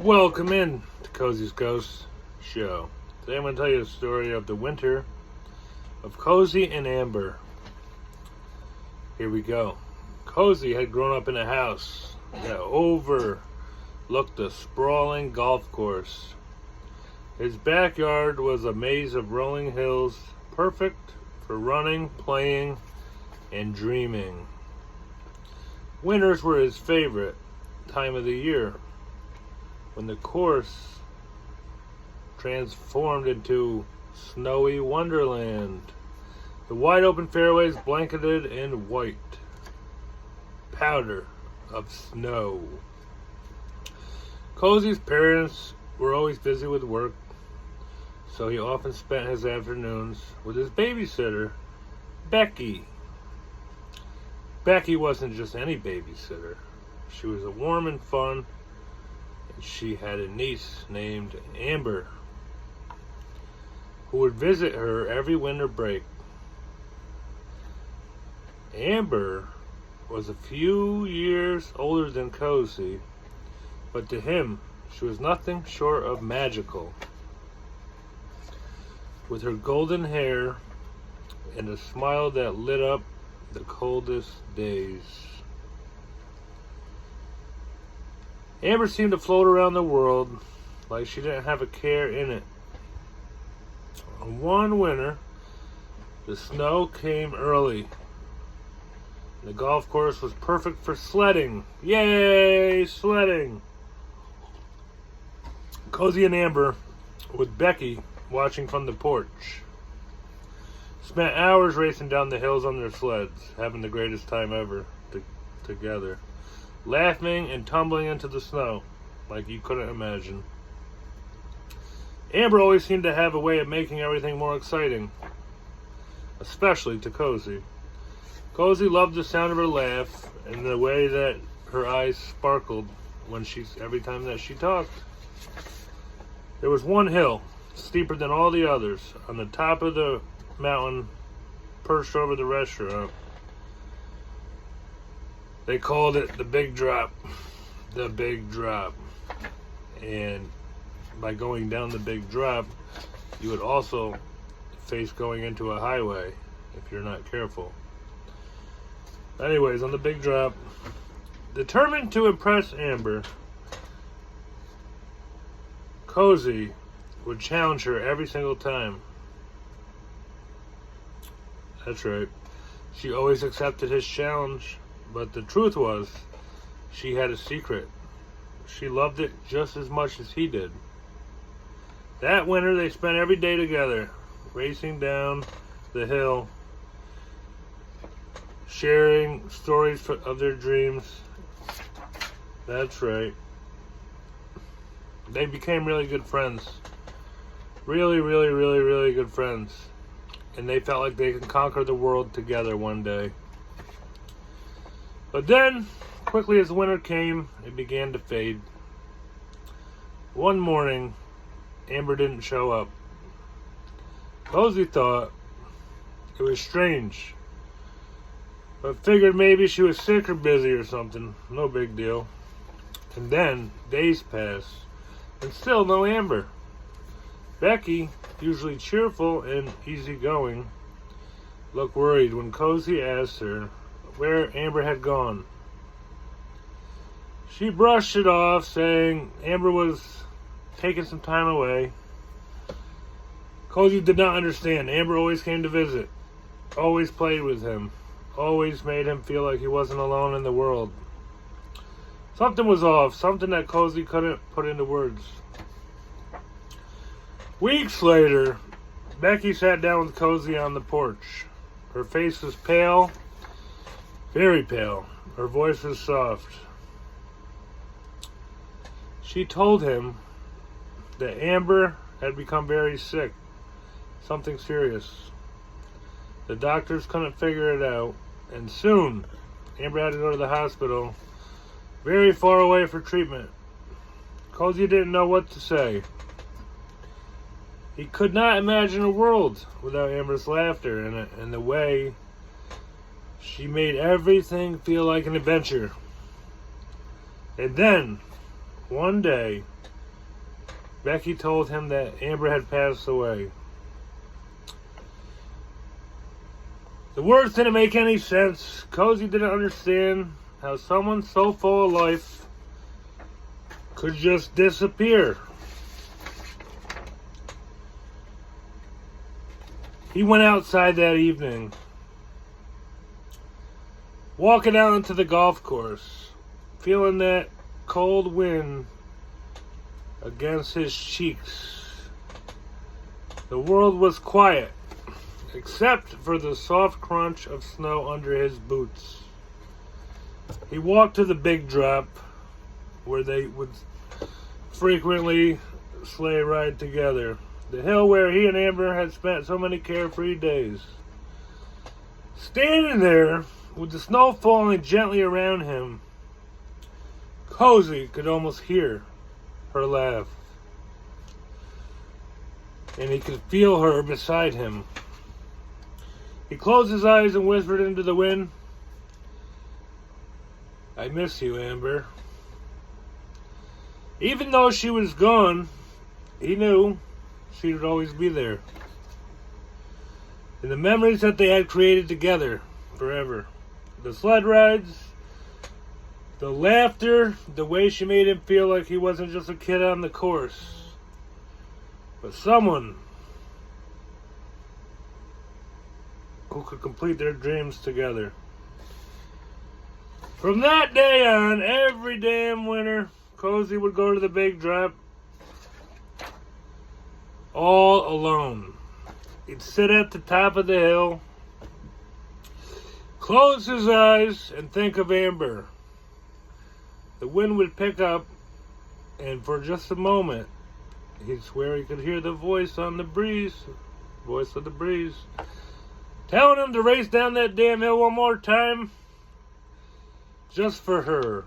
Welcome in to Kozie's Ghost Show. Today I'm going to tell you the story of the winter of Kozie and Amber. Here we go. Kozie had grown up in a house that overlooked a sprawling golf course. His backyard was a maze of rolling hills, perfect for running, playing, and dreaming. Winters were his favorite time of the year, when the course transformed into snowy wonderland. The wide open fairways blanketed in white powder of snow. Kozie's parents were always busy with work, so he often spent his afternoons with his babysitter, Becky. Becky wasn't just any babysitter. She was a warm and fun. She had a niece named Amber who would visit her every winter break. Amber was a few years older than Kozie, but to him, she was nothing short of magical. With her golden hair and a smile that lit up the coldest days. Amber seemed to float around the world like she didn't have a care in it. One winter, the snow came early. The golf course was perfect for sledding. Yay, sledding! Kozie and Amber, with Becky watching from the porch, spent hours racing down the hills on their sleds, having the greatest time ever together. Laughing and tumbling into the snow like you couldn't imagine. Amber always seemed to have a way of making everything more exciting, especially to Kozie. Kozie loved the sound of her laugh and the way that her eyes sparkled every time that she talked. There was one hill, steeper than all the others, on the top of the mountain, perched over the restaurant. They called it the Big Drop. The Big Drop. And by going down the Big Drop, you would also face going into a highway if you're not careful. Anyways, on the Big Drop, determined to impress Amber, Kozie would challenge her every single time. That's right. She always accepted his challenge. But the truth was, she had a secret. She loved it just as much as he did. That winter, they spent every day together, racing down the hill, sharing stories of their dreams. That's right. They became really good friends. Really, really, really, really good friends. And they felt like they could conquer the world together one day. But then, quickly as winter came, it began to fade. One morning, Amber didn't show up. Kozie thought it was strange, but figured maybe she was sick or busy or something. No big deal. And then, days passed, and still no Amber. Becky, usually cheerful and easygoing, looked worried when Kozie asked her where Amber had gone. She brushed it off, saying Amber was taking some time away. Kozie did not understand. Amber always came to visit, always played with him, always made him feel like he wasn't alone in the world. Something was off, something that Kozie couldn't put into words. Weeks later, Becky sat down with Kozie on the porch. Her face was pale, very pale. Her voice was soft. She told him that Amber had become very sick. Something serious. The doctors couldn't figure it out, and soon Amber had to go to the hospital, very far away for treatment. Kozie didn't know what to say. He could not imagine a world without Amber's laughter and the way she made everything feel like an adventure. And then, One day, Becky told him that Amber had passed away. The words didn't make any sense. Kozie didn't understand how someone so full of life could just disappear. He went outside that evening, walking out into the golf course, feeling that cold wind against his cheeks. The world was quiet, except for the soft crunch of snow under his boots. He walked to the big drop, where they would frequently sleigh ride together. The hill where he and Amber had spent so many carefree days. Standing there, with the snow falling gently around him, Kozie could almost hear her laugh. And he could feel her beside him. He closed his eyes and whispered into the wind, "I miss you, Amber." Even though she was gone, he knew she would always be there. And the memories that they had created together forever. The sled rides, the laughter, the way she made him feel like he wasn't just a kid on the course, but someone who could complete their dreams together. From that day on, every damn winter, Kozie would go to the big drop all alone. He'd sit at the top of the hill, close his eyes, and think of Amber. The wind would pick up, and for just a moment, he'd swear he could hear the voice of the breeze, telling him to race down that damn hill one more time, just for her.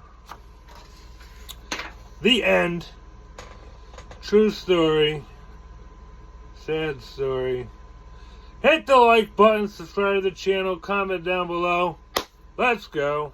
The end. True story. Sad story. Hit the like button, subscribe to the channel, comment down below. Let's go.